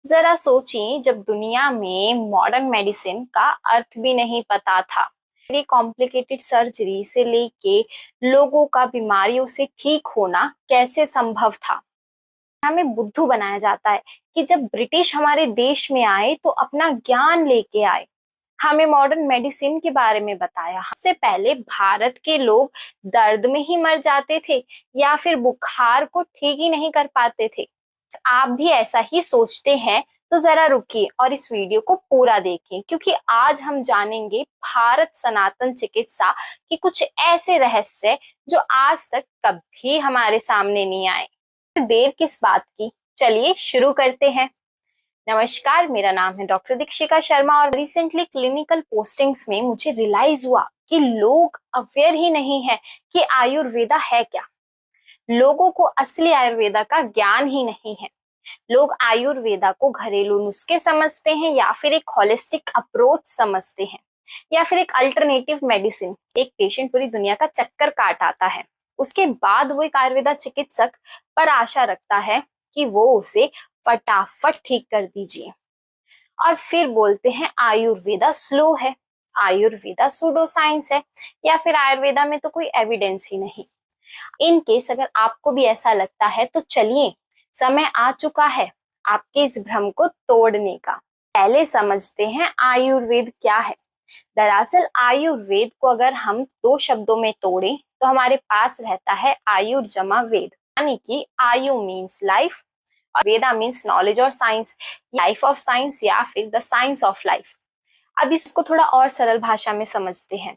जरा सोचिए, जब दुनिया में मॉडर्न मेडिसिन का अर्थ भी नहीं पता था, वेरी कॉम्प्लिकेटेड सर्जरी से लेके लोगों का बीमारियों से ठीक होना कैसे संभव था। हमें बुद्धू बनाया जाता है कि जब ब्रिटिश हमारे देश में आए तो अपना ज्ञान लेके आए, हमें मॉडर्न मेडिसिन के बारे में बताया। उससे पहले भारत के लोग दर्द में ही मर जाते थे या फिर बुखार को ठीक ही नहीं कर पाते थे। आप भी ऐसा ही सोचते हैं तो जरा रुकिए और इस वीडियो को पूरा देखें, क्योंकि आज हम जानेंगे भारत सनातन चिकित्सा के कुछ ऐसे रहस्य जो आज तक कभी हमारे सामने नहीं आए। देर किस बात की, चलिए शुरू करते हैं। नमस्कार, मेरा नाम है डॉक्टर दीक्षिका शर्मा और रिसेंटली क्लिनिकल पोस्टिंग्स में मुझे रियलाइज हुआ कि लोग अवेयर ही नहीं है कि आयुर्वेदा है क्या। लोगों को असली आयुर्वेदा का ज्ञान ही नहीं है। लोग आयुर्वेदा को घरेलू नुस्खे समझते हैं या फिर एक होलिस्टिक अप्रोच समझते हैं या फिर एक अल्टरनेटिव मेडिसिन। एक पेशेंट पूरी दुनिया का चक्कर काट आता है, उसके बाद वो एक आयुर्वेदा चिकित्सक पर आशा रखता है कि वो उसे फटाफट ठीक कर दीजिए, और फिर बोलते हैं आयुर्वेदा स्लो है, आयुर्वेदा सूडो साइंस है, या फिर आयुर्वेदा में तो कोई एविडेंस ही नहीं। इन केस अगर आपको भी ऐसा लगता है तो चलिए, समय आ चुका है आपके इस भ्रम को तोड़ने का। पहले समझते हैं आयुर्वेद क्या है। दरअसल आयुर्वेद को अगर हम दो शब्दों में तोड़ें तो हमारे पास रहता है आयुर्जमा वेद, यानी कि आयु मीन्स लाइफ और वेदा मीन्स नॉलेज और साइंस, लाइफ ऑफ साइंस या फिर द साइंस ऑफ लाइफ। अब इसको थोड़ा और सरल भाषा में समझते हैं।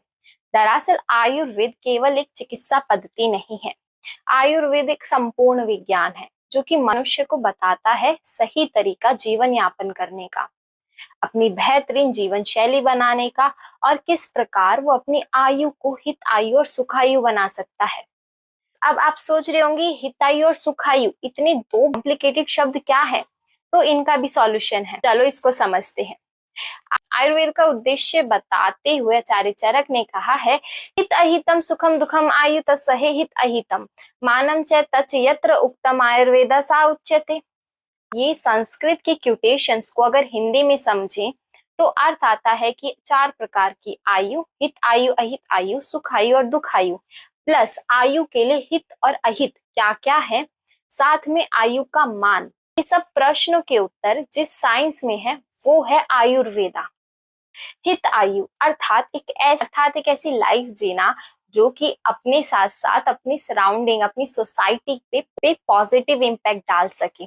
दरअसल आयुर्वेद केवल एक चिकित्सा पद्धति नहीं है, आयुर्वेद एक संपूर्ण विज्ञान है जो कि मनुष्य को बताता है सही तरीका जीवन यापन करने का, अपनी बेहतरीन जीवन शैली बनाने का, और किस प्रकार वो अपनी आयु को हित आयु और सुखायु बना सकता है। अब आप सोच रहे होंगे हितायु और सुखायु इतने दो कॉम्प्लिकेटेड शब्द क्या है, तो इनका भी सॉल्यूशन है, चलो इसको समझते हैं। आयुर्वेद का उद्देश्य बताते हुए आचार्य चरक ने कहा है, हित अहितम सुखम दुखम आयु तस्सहे हित अहितम मानम च तच यत्र उक्तम आयुर्वेदा सा उच्यते। ये संस्कृत के क्यूटेशंस को अगर हिंदी में समझें तो अर्थ आता है कि चार प्रकार की आयु, हित आयु, अहित आयु, सुख आयु और दुख आयु, प्लस आयु के लिए हित और अहित क्या क्या है, साथ में आयु का मान। ये सब प्रश्नों के उत्तर जिस साइंस में है वो है आयुर्वेदा। हित आयु अर्थात एक ऐसी लाइफ जीना जो कि अपने साथ साथ अपनी सराउंडिंग, अपनी सोसाइटी पे पॉजिटिव इम्पैक्ट डाल सके,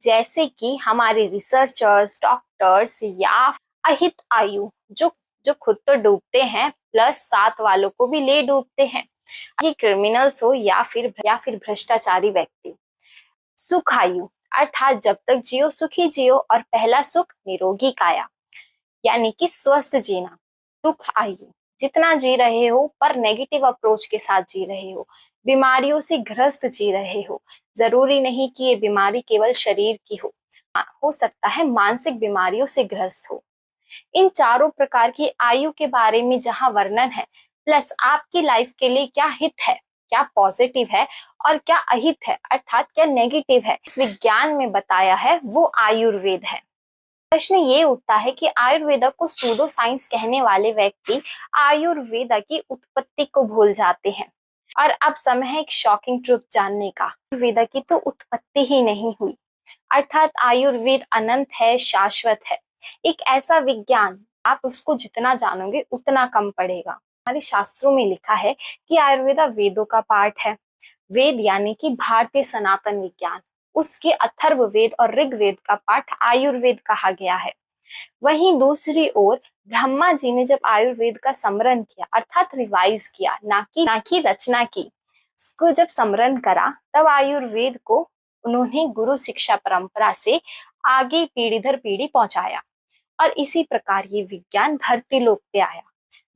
जैसे कि हमारे रिसर्चर्स, डॉक्टर्स, या अहित आयु जो जो खुद तो डूबते हैं प्लस साथ वालों को भी ले डूबते हैं, ये क्रिमिनल्स हो या फिर भ्रष्टाचारी व्यक्ति। सुख आयु अर्थात जब तक जियो सुखी जियो, और पहला सुख निरोगी काया, यानी कि स्वस्थ जीना। दुख आयु जितना जी रहे हो पर नेगेटिव अप्रोच के साथ जी रहे हो, बीमारियों से ग्रस्त जी रहे हो। जरूरी नहीं कि ये बीमारी केवल शरीर की हो सकता है मानसिक बीमारियों से ग्रस्त हो। इन चारों प्रकार की आयु के बारे में जहां वर्णन है, प्लस आपकी लाइफ के लिए क्या हित है, क्या पॉजिटिव है और क्या अहित है अर्थात क्या नेगेटिव है, इस विज्ञान में बताया है वो आयुर्वेद है। प्रश्न ये उठता है कि आयुर्वेदा को सूडो साइंस कहने वाले व्यक्ति आयुर्वेदा की उत्पत्ति को भूल जाते हैं, और अब समय है एक शॉकिंग ट्रुथ जानने का। आयुर्वेदा की तो उत्पत्ति ही नहीं हुई, अर्थात आयुर्वेद अनंत है, शाश्वत है, एक ऐसा विज्ञान आप उसको जितना जानोगे उतना कम पड़ेगा। हमारे शास्त्रों में लिखा है कि आयुर्वेदा वेदों का पार्ट है। वेद यानी कि भारतीय सनातन विज्ञान, उसके अथर्ववेद और ऋग्वेद का पाठ आयुर्वेद कहा गया है। वहीं दूसरी ओर ब्रह्मा जी ने जब आयुर्वेद का समरण किया अर्थात रिवाइज किया, ना कि रचना की, इसको जब समरण करा तब आयुर्वेद को उन्होंने गुरु शिक्षा परंपरा से आगे पीढ़ी दर पीढ़ी पहुंचाया, और इसी प्रकार ये विज्ञान धरती लोक पे आया।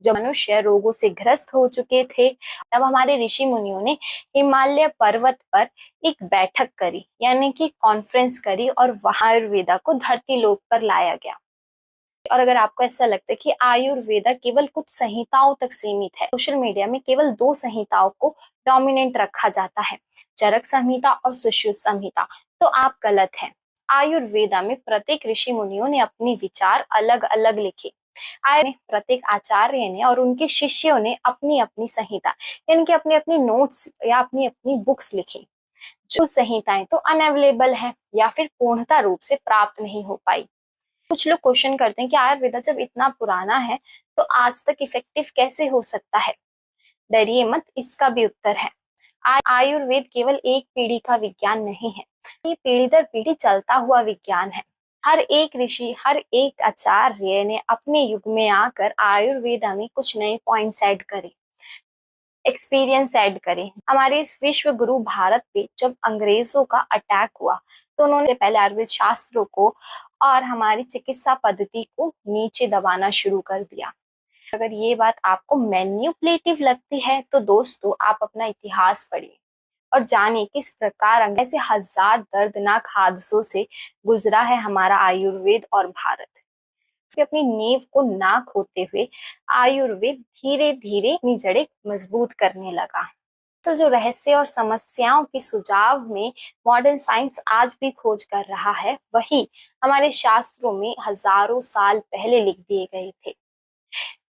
जब मनुष्य रोगों से ग्रस्त हो चुके थे तब हमारे ऋषि मुनियों ने हिमालय पर्वत पर एक बैठक करी, यानी कि कॉन्फ्रेंस करी, और वहां आयुर्वेदा को धरती लोक पर लाया गया। और अगर आपको ऐसा लगता है कि आयुर्वेदा केवल कुछ संहिताओं तक सीमित है, सोशल मीडिया में केवल दो संहिताओं को डोमिनेंट रखा जाता है, चरक संहिता और सुश्रुत संहिता, तो आप गलत हैं। आयुर्वेदा में प्रत्येक ऋषि मुनियों ने अपने विचार अलग अलग लिखे। प्रत्येक आचार्य ने और उनके शिष्यों ने अपनी अपनी संहिता यानी कि अपनी अपनी नोट्स या अपनी अपनी बुक्स लिखी। जो संहिताएं तो अनअवेलेबल है या फिर पूर्णता रूप से प्राप्त नहीं हो पाई। कुछ लोग क्वेश्चन करते हैं कि आयुर्वेदा जब इतना पुराना है तो आज तक इफेक्टिव कैसे हो सकता है। डरिए मत, इसका भी उत्तर है। आयुर्वेद केवल एक पीढ़ी का विज्ञान नहीं है, ये पीढ़ी दर पीढ़ी चलता हुआ विज्ञान है। हर एक ऋषि, हर एक आचार्य ने अपने युग में आकर आयुर्वेदा में कुछ नए पॉइंट्स ऐड करे, एक्सपीरियंस ऐड करे। हमारे इस विश्व गुरु भारत पे जब अंग्रेजों का अटैक हुआ तो उन्होंने पहले आयुर्वेद शास्त्रों को और हमारी चिकित्सा पद्धति को नीचे दबाना शुरू कर दिया। अगर ये बात आपको मैन्युपुलेटिव लगती है तो दोस्तों आप अपना इतिहास पढ़िए और जानिए किस प्रकार ऐसे हजार दर्दनाक हादसों से गुजरा है हमारा आयुर्वेद और भारत। अपनी नींव को ना खोते हुए आयुर्वेद धीरे धीरे अपनी जड़ें मजबूत करने लगा। तो जो रहस्य और समस्याओं के सुझाव में मॉडर्न साइंस आज भी खोज कर रहा है, वही हमारे शास्त्रों में हजारों साल पहले लिख दिए गए थे।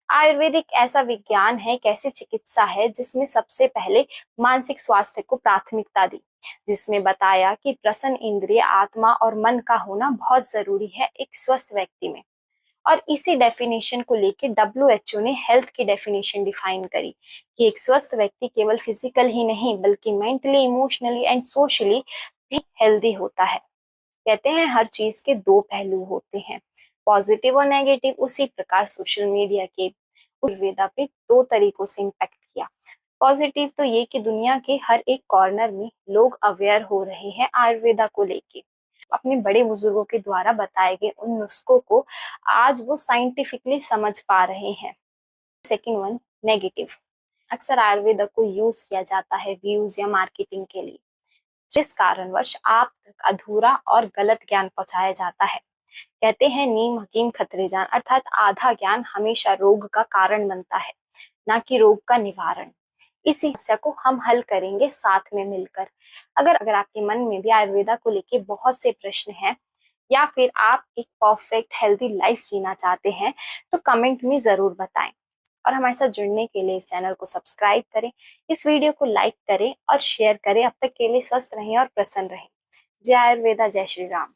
आयुर्वेद एक ऐसा विज्ञान है, एक ऐसी चिकित्सा है जिसमें सबसे पहले मानसिक स्वास्थ्य को प्राथमिकता दी, जिसमें बताया कि प्रसन्न इंद्रिय, आत्मा और मन का होना बहुत जरूरी है एक स्वस्थ व्यक्ति में। और इसी डेफिनेशन को लेकर WHO ने हेल्थ की डेफिनेशन डिफाइन करी कि एक स्वस्थ व्यक्ति केवल फिजिकल ही नहीं बल्कि मेंटली, इमोशनली एंड सोशली भी हेल्दी होता है। कहते हैं हर चीज के दो पहलू होते हैं, पॉजिटिव और नेगेटिव। उसी प्रकार सोशल मीडिया के आयुर्वेदा पे दो तरीकों से इम्पैक्ट किया। पॉजिटिव तो ये कि दुनिया के हर एक कॉर्नर में लोग अवेयर हो रहे हैं आयुर्वेदा को लेके, अपने बड़े बुजुर्गों के द्वारा बताए गए उन नुस्खों को आज वो साइंटिफिकली समझ पा रहे हैं। Second one, negative. अक्सर आयुर्वेदा को यूज किया जाता है व्यूज या मार्केटिंग के लिए, जिस कारणवश आप तक अधूरा और गलत ज्ञान पहुंचाया जाता है। कहते हैं नीम हकीम खतरे जान, अर्थात आधा ज्ञान हमेशा रोग का कारण बनता है, ना कि रोग का निवारण। इसी समस्या को हम हल करेंगे साथ में मिलकर। अगर आपके मन में भी आयुर्वेदा को लेके बहुत से प्रश्न हैं या फिर आप एक परफेक्ट हेल्दी लाइफ जीना चाहते हैं तो कमेंट में जरूर बताएं। और हमारे साथ जुड़ने के लिए इस चैनल को सब्सक्राइब करें, इस वीडियो को लाइक करें और शेयर करें। अब तक के लिए स्वस्थ रहें और प्रसन्न रहें। जय आयुर्वेदा, जय श्री राम।